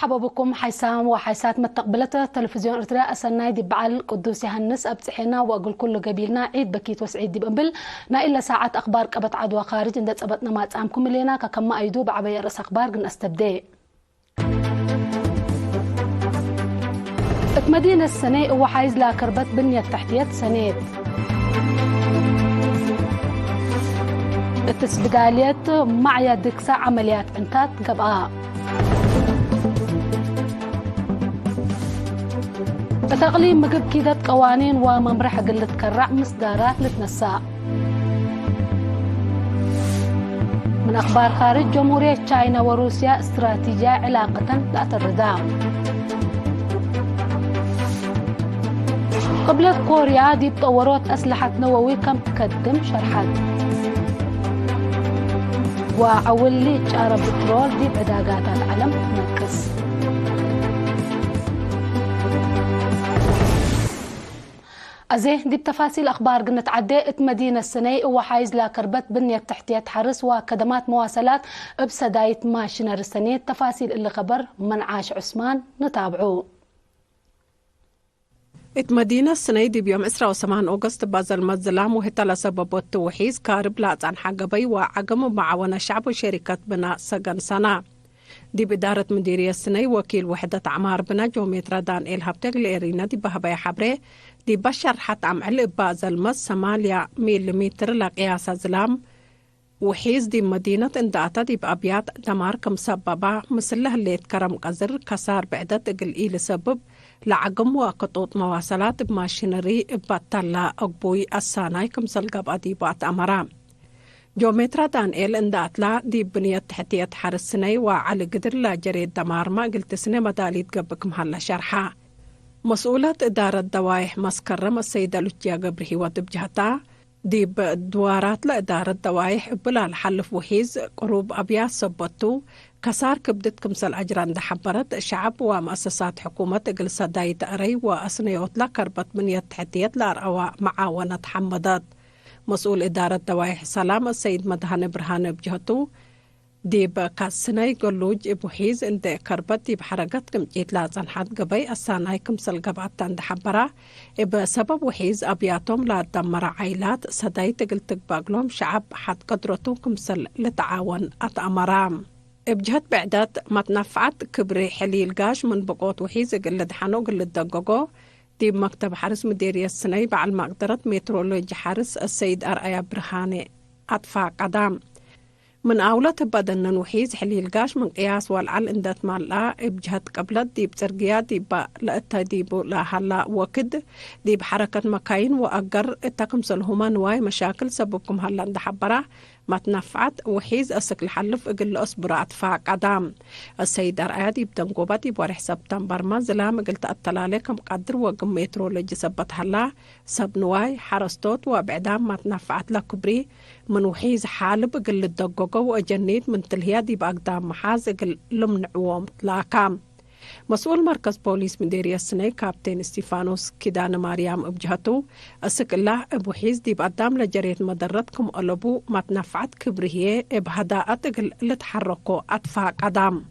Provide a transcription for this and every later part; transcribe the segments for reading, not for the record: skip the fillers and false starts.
مرحبا بكم حيسام وحيسات متقبلته تلفزيون ارتراء السناي دي بعل قدوس يهنس ابتحينا واقول كله قبيلنا عيد بكيت وسعيد دي بنبل نا إلا ساعات أخبار قبط عدوى خارج اندت صبتنا ما تسامكم لينا كما أيدو بعبية رأس أخبار قلنا استبدأ مدينة السنة وحايز لا كربت بنية تحتية سنة التسبداليات معيا دكسة عمليات انتات قبعاء تقليم مقب كيدة قوانين وممرحة قلت كرع مصدارات لتنساء من أخبار خارج جمهورية تشاينا وروسيا استراتيجية علاقة لا تردام قبل كوريا دي تطورات أسلحة نووي كم تقدم شرحات وعولي تشارة بترول دي بعداقات العالم تنكس أزيه دي بتفاصيل أخبار قلنا عداء مدينة السني وحايز لا كربت بنية تحتية حرس وكدمات مواصلات بسداية ماشينر السنة تفاصيل اللي خبر من عاش عثمان نتابعوه مدينة السنيدي بيوم 29 أغسطس بازل مزلام وهتا لسبب التوحيز كارب لاتعن حقبي وعقم معاونة شعب وشركة بناء سجن سنة دي بدارة مديرية السني وكيل وحدة عمار بنا جوميترا دان إلهابتك لإرينا دي بهبايا حبري دي بشر حتى عمل بازل مز 8 مليمتر لقياس زلام وحيز دي مدينة انداتا دي بأبيات دمار كمسببة مثله اللي تكرم قزر كسار بعدة قل سبب لعقم وقطوط مواصلات بماشينري بطلة أقبوي الساناي كمسل قبع دي بات أمرام جومترا دانيل اندات لا دي بنية تحتية حرس سني وعلى قدر لا جريد دمار ما قلت سنة مداليد قبك محل شرحة مسؤولة إدارة دوايح مسكرم السيدة لتيا قبره ودبجهتا دي بدوارات لإدارة دوايح بلا الحلف وحيز قروب أبيات صبتو كسار كبدت كمسل أجران دحبرت شعب ومؤسسات حكومة جلسة دايت أري وأسنيوت لكربت بنية تحتيت لأرأوا معاونة حمدات مسؤول إدارة دوايح سلام السيد مدهان برهان بجهتو دي بكاسناي قلوج بوحيز اند كربت دي بحرقت كمجيت لازن حد قبي الساناي كمسل قبعتان دحبرا بسبب وحيز أبياتهم لا دمر عائلات سداي تقلتك باقلهم شعب حد قدرتو كمسل لتعاون أتأمرام بجهت بعدات ما تنفعت كبري حليل قاش من بقوت وحيز قلد حانو قلد دقوقو دي مكتب حرس مديرية السني بعل مقدرة مترولوجي حرس السيد أرأي برهاني أطفاء قدام من أولى بدن وحيز حليل قاش من قياس والعل اندت مالا بجهت قبلت دي بترقيات دي لأتا دي لا هلا وكد دي بحركة مكاين وأقر التقمص الهمان واي مشاكل سببكم هلا اندحبرا ما تنفعت وحيز أسك الحلف اقل أصبر أطفاء قدام السيد أرأيادي بتنقوباتي بوارح سبتمبر ما زلام قلت أطلاليكم قدر وقم مترولوجي سبت هلا سبنواي حرستوت وبعدام ما تنفعت لكبري من وحيز حالب قل الدقوقو وأجنيت من تلهيادي بأقدام محاز قل لمنعوهم تلاكام مسؤول مركز بوليس مديرية السنة كابتن ستيفانوس كيدان ماريام بجهتو أسك الله بوحيز دي بقدام لجريت مدرتكم ألبو ما تنفعت كبريه بهداءة لتحركوا أطفاء قدام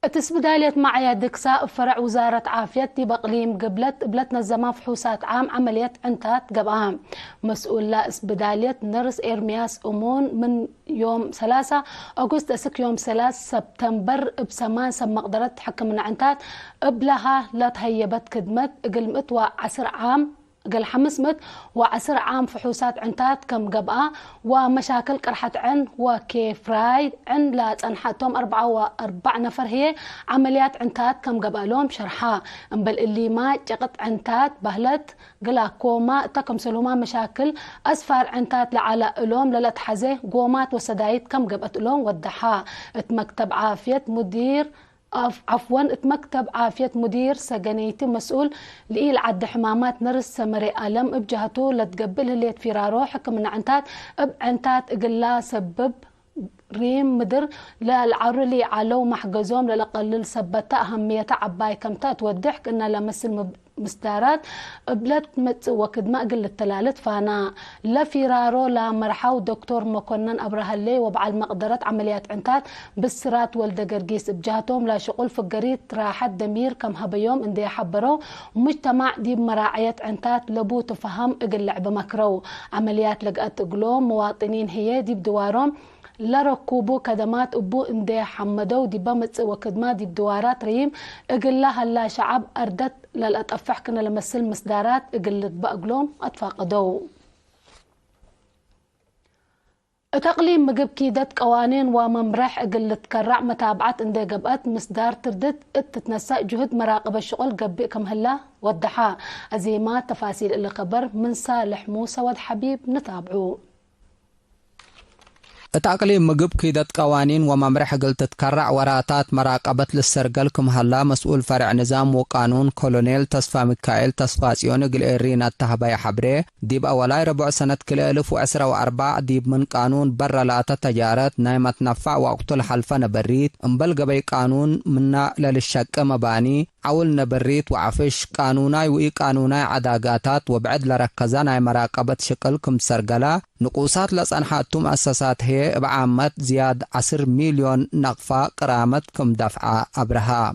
تسبدالية معيا دكساء فرع وزارة عافية دي بقليم قبلتنا الزمان فحوصات عام عملية عنتات قبعام مسؤول لا اسبدالية نرس إرمياس أمون من يوم 3 أغسطس أسك يوم 3 سبتمبر بسمان سم مقدرة حكم عنتات قبلها لا تهيبت كدمت قلمت وعسر عام قال 500 وعسر عام فحوصات عنتات كم قبعة ومشاكل قرحة عن وكيف رايد عن لا تنحتهم 4 نفر هي عمليات عنتات كم قبعة لهم شرحها بل اللي ما جقت عنتات بهلت قلا كوما تكم سلوما مشاكل أسفار عنتات لعلى لهم للت حزه قومات وسدايد كم قبعت لهم ودحها مكتب عافية مدير مكتب عافية مدير سجنيتي مسؤول لإيل عد حمامات نرس سمري ألم بجهته لتقبله اللي تفيرارو حكم من عنتات عنتات قلا سبب ريم مدر للعرلي علو محجزوم للقلل سبتا أهمية عباي كمتا تودحك إن لمس مستارات قبلت مت وكدما قل التلالت فانا لا فيرارو لا مرحاو دكتور مكنن أبرهالي وبعل مقدرات عمليات عنتات بالسرات والد قرقيس بجهتهم لا شغل فقريت راحت دمير كم هبيوم اندي حبرو مجتمع دي مراعية عنتات لبو تفهم اقل لعب مكرو عمليات لقات قلوم مواطنين هي دي بدوارهم لا ركوبو كدمات أبو اندي حمدو دي بمت وكدما دي بدوارات ريم اقل لها لا شعب أردت للأتفح كنا لمسل مسدارات اقل بقلوم أتفاقدو تقليم مجب كيدت قوانين وممرح اقل تكرع متابعات اندي قبقات مسدار تردد تتنسى جهد مراقبة الشغل قبئ كم هلا والدحا أزيمات تفاصيل اللي خبر من صالح موسى ود حبيب نتابعو التعقليم مجب كيدت قوانين وممرح قلت تكرع وراتات مراقبة للسرقل كم هلا مسؤول فرع نظام وقانون كولونيل تصفى ميكائيل تصفى سيون قل إيرين التهباي حبري ديب أولاي ربع سنة كل 1014 ديب من قانون برا لا تجارت نايمة نفع وقتل حلفة نبريت انبلغ بي قانون منا للشك مباني عول نبريت وعفش قانوناي وإي قانوناي عداقاتات وبعد لركزان مراقبة شكل كم سرقلا نقوصات لصنحاتهم أساسات هي بعامات زياد 10 مليون نقفة قرامت كم دفعة أبرها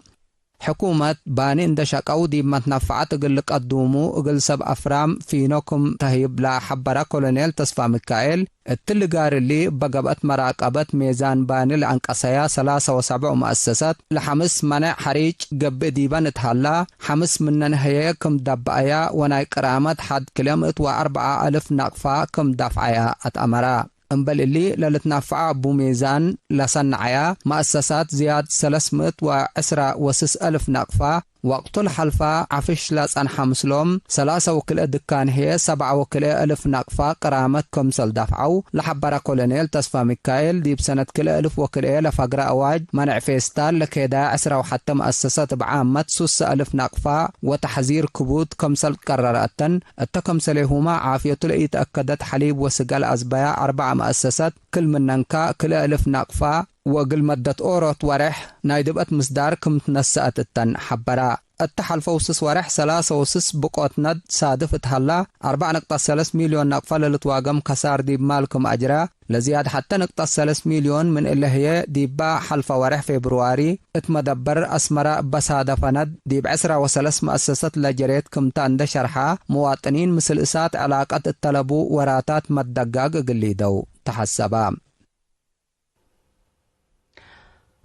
حكومة باني اندشاقو دي متنفعات اقل قدومو اقل سب افرام فينوكم تهيب لا حبرا كولونيل تصفى ميكائيل التلقار اللي بقبت مراقبة ميزان باني لعنقصيا 73 مؤسسات لحمس منع حريج قب ديبان اتهلا حمس منن هي كم دبعيا وناي قرامت حد كيلومتر و4000 نقفة كم دفعيا اتأمرا انبل اللي للتنفع بميزان لصنعيا مؤسسات زياد 310 نقفة وقت الحلفة عفش لصن حمسلوم 3 وكل دكان هي 7 وكل 1000 نقفة قرامت كمسل دفعو لحبرا كولونيل تصفى ميكائيل ديب سنة كل 1000 وكل لفقرة أواج منع فيستال لكيدا 10 وحتى مؤسسات بعامة 6000 نقفة وتحذير كبوت كمسل قرراتن التكمسلهما عافية لئيت أكدت حليب وسقال أزبايا 4 مؤسسات كل مننكا كل 1000 نقفة وقل مدة أوروت ورح نايدبت مصدار كم تنسأت التن حبرا التحلف وسس ورح 3 وسس بقوت ند صادفت هلا 4.3 مليون نقفة للتواقم كسار ديب مالكم أجرا لزياد حتى نقطة 3 مليون من اللي هي ديبا حلف ورح فبراير اتمدبر أسمرا بسادة ند ديب 10 و3 مؤسسات لجريت كم تاند شرحة مواطنين مثل إسات علاقة الطلبو وراتات مدقاق قليدو تحسبا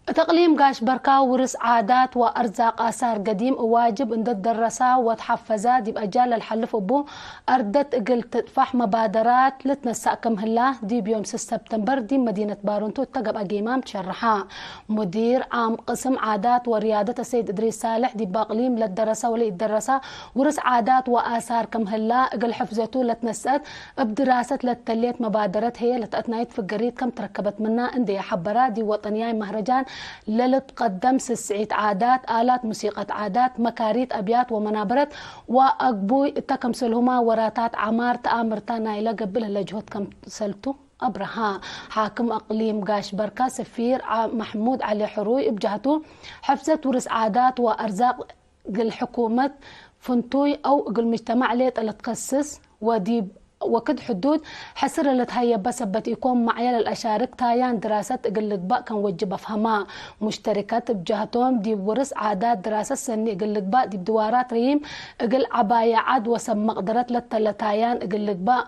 تقليم قاش بركا ورس عادات وأرزاق آثار قديم واجب ان تدرسا وتحفزا دي بأجال الحلف أبو أردت قلت فح مبادرات لتنسأ كم هلا دي بيوم 6 سبتمبر دي مدينة بارونتو تقب أقيمام تشرحا مدير عام قسم عادات وريادة السيد إدريس صالح دي باقليم للدرسة ولي الدرسة ورس عادات وآثار كم هلا قل حفزتو لتنسأت بدراسة لتليت مبادرات هي لتأتنايت في القريد كم تركبت منا اندي حبرا دي وطنياي مهرجان للتقدم 9 عادات آلات موسيقى عادات مكاريت أبيات ومنابرت وأقبوي تكمسلهما وراتات عمار تآمرتانا إلى قبل لجهد كمسلتو أبرها حاكم أقليم قاش بركة سفير محمود علي حروي بجهته حفزة ورس عادات وأرزاق الحكومة فنتوي أو المجتمع ليت اللي تخصص وديب وكد حدود حسر اللي تهيا بسبت يكون معي للأشارك تايان دراسات اقلق بقى كان وجب افهمها مشتركات بجهتهم دي ورس عادات دراسة سني اقلق بقى دي بدوارات ريم اقل عباية عاد وسم مقدرات للتلتايان اقلق بقى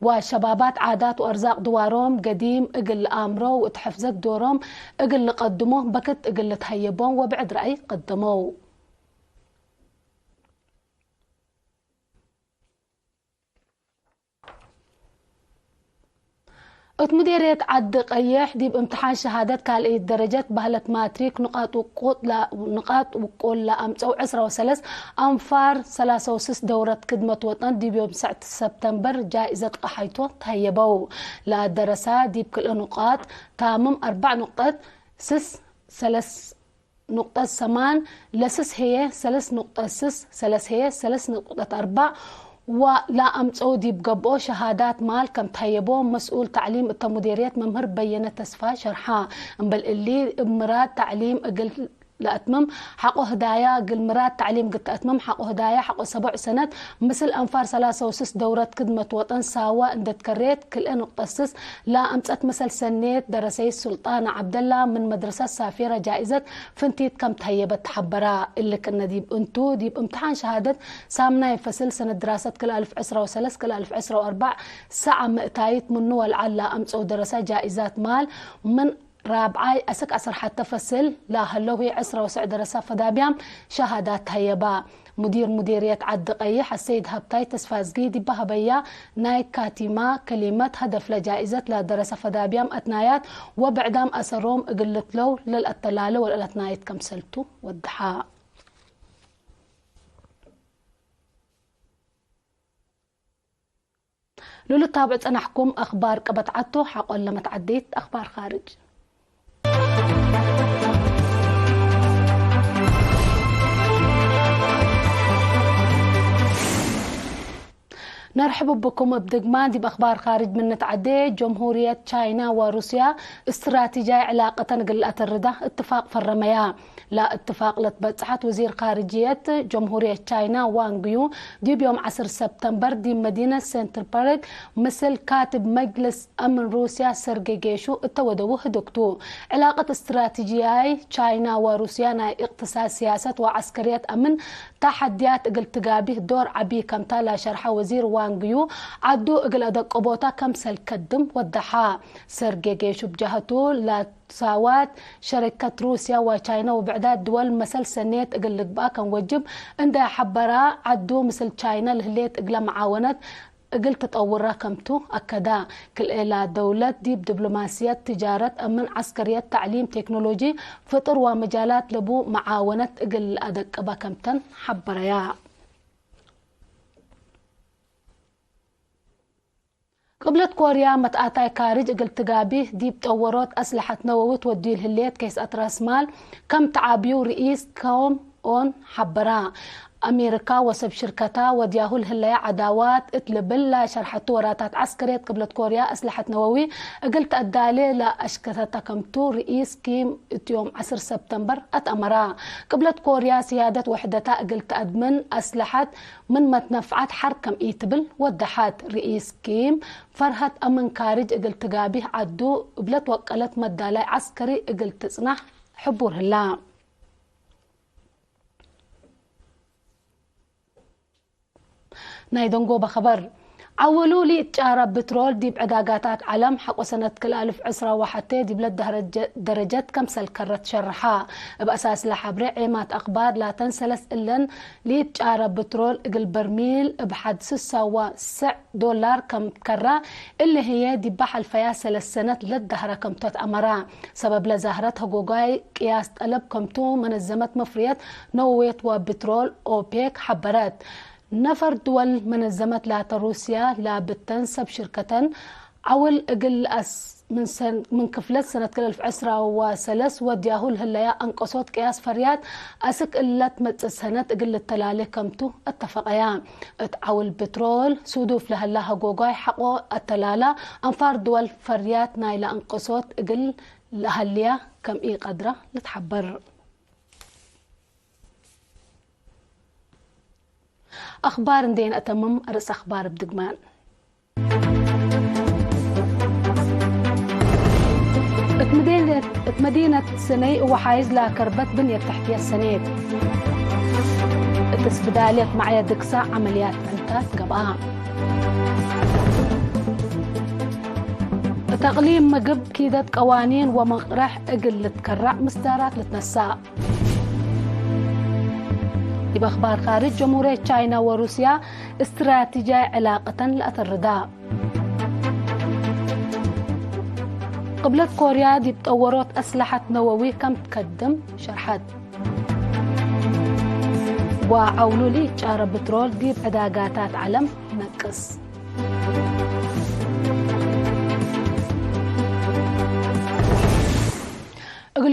وشبابات عادات وأرزاق دوارهم قديم اقل آمرو وتحفزك دورهم اقل قدموه بكت اقل تهيبون وبعد رأي قدموه مديرية عد قيح دي بامتحان شهادات كالئي درجات بهلت ماتريك نقاط وقول لا أمسو 10 و3 أنفار 3 دورة خدمة وطن دي بيوم 9 سبتمبر جائزة قحيتو تهيبو لا درسات دي بكل نقاط تامم 4 نقاط 3 نقطة 8 لسس هي 3 نقطة 3 هي 3 نقطة 4 ولا أمسو دي بقبو شهادات مال كم تهيبو مسؤول تعليم التمديريات ممهر بينة تسفى شرحا بل اللي مراد تعليم أقل لأتمم حقو هدايا قلمرات تعليم قد أتمم حقو هدايا حقو 7 سنة مثل أنفار 3 دورة خدمة وطن ساوا اندت كريت كل أنو قصص لا أمسأت مثل سنيت درسي السلطان عبد الله من مدرسة سافيرة جائزة فنتيت كم تهيبت حبرا اللي كنا ديب انتو ديب امتحان شهادة سامنا يفصل سنة دراسة كل 1013 كل 1014 ساعة مقتايت منو والعلا أمسأو درسة جائزات مال من رابعاي أسك أسر حتى فصل لا هلوهي 10 درسة فدابيام شهادات هيبا مديرية عد قيح السيد هبتاي تسفازقي دي بهبيا ناي كاتيما كلمة هدف لجائزة لا درسة فدابيام أتنايات وبعدام أسروم قلت له للأتلالة والأتنايت كمسلتو والضحاء لولو تابعت أنا حكم أخبار كبتعتو حقول لما تعديت أخبار خارج نرحب بكم بدقمان دي بأخبار خارج من نتعدي جمهورية تشاينا وروسيا استراتيجية علاقة قلة الردة اتفاق فرميا لا اتفاق لتبتحت وزير خارجية جمهورية تشاينا وانغيو دي بيوم 10 سبتمبر دي مدينة سنتربرغ مثل كاتب مجلس أمن روسيا سيرجي جيشو التودوه دكتو علاقة استراتيجية تشاينا وروسيا ناي اقتصاد سياسة وعسكرية أمن تحديات قلتقابيه دور عبي كمتا لا شرح وزير وانغيو عدو اقل ادق قبوتا كمسل كدم ودحا سيرجي جيشو بجهتو لا تساوات شركة روسيا وتشاينا وبعداد دول مثل سنيت اقل لقبا كان وجب اندا حبرا عدو مثل تشاينا لهليت اقل معاونات اقل تطور راكمتو اكدا كل الى دولة ديب دبلوماسية تجارة امن عسكرية تعليم تكنولوجي فطر ومجالات لبو معاونة اقل ادق باكمتن حبريا قبلت كوريا متقاطع كارج قلت قابيه دي بتورات أسلحة نووي تودي الهليت كيس أتراس مال كم تعابيو رئيس كوم اون حبرا أمريكا وسب شركتها ودياهو الهلية عداوات اتلبلا شرحت وراتات عسكرية قبلت كوريا أسلحة نووي قلت أدالي لا أشكتها كمتو رئيس كيم يوم 10 سبتمبر أتأمرا قبلت كوريا سيادة وحدتها قلت أدمن أسلحة من متنفعات حركم إيتبل ودحات رئيس كيم فرهت أمن كارج قلت قابيه عدو قبلت وقلت مدالي عسكري قلت تصنح حبور هلا نايدونغو بخبر عولوا لي تجارة بترول دي بعداقاتات علم حق سنة كل 1011 دي بلد درجات كمسل كرت شرحا بأساس لحبري عيمات أخبار لا تنسلس إلن لي تجارة بترول اقل برميل بحد $6 كم كرة اللي هي دي بحل فياسل السنة للدهرة كم أمرا سبب لزهرتها جوجاي قياس طلب كمتو منظمة مفريات نوويت وبترول أوبيك حبرات نفر دول منظمة لا روسيا لا بتنسب شركة عول اقل من كفلت سنة كل 1013 ودياهو الهلايا انقصوت قياس فريات اسك قلت متسنة اقل التلالي كمتو اتفقيان اتعول بترول سودوف لهلاها جوجاي حقو التلالة انفار دول فريات نايلة انقصوت اقل لهليا كم اي قدرة لتحبر أخبار ندين أتمم رأس أخبار بدقمان مدينة سني وحايز لا كربت بنية تحتية السنيد التسبدالية معي دكسا عمليات انتات قبعها تقليم مقب كيدة قوانين ومقرح اقل لتكرع مصدارات لتنساء بأخبار خارج جمهورية تشاينا وروسيا استراتيجية علاقة لأترداء قبلت كوريا دي بتطورات أسلحة نووي كم تقدم شرحت وعولوا لي تجارة بترول دي بعداقاتات علم نقص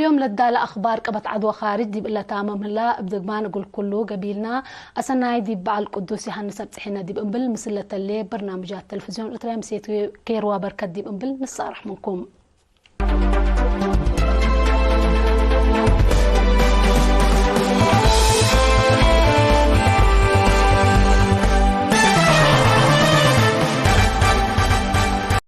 اليوم للدالة أخبار كبت عدوى خارج دي بإلا تامم هلا بدقمان أقول كله قبيلنا أسناي دي بعال القدوسي هنسبت حين دي بقنبل مثل اللي برنامجات تلفزيون أترام سيتو كيروا بركات دي بقنبل نصارح منكم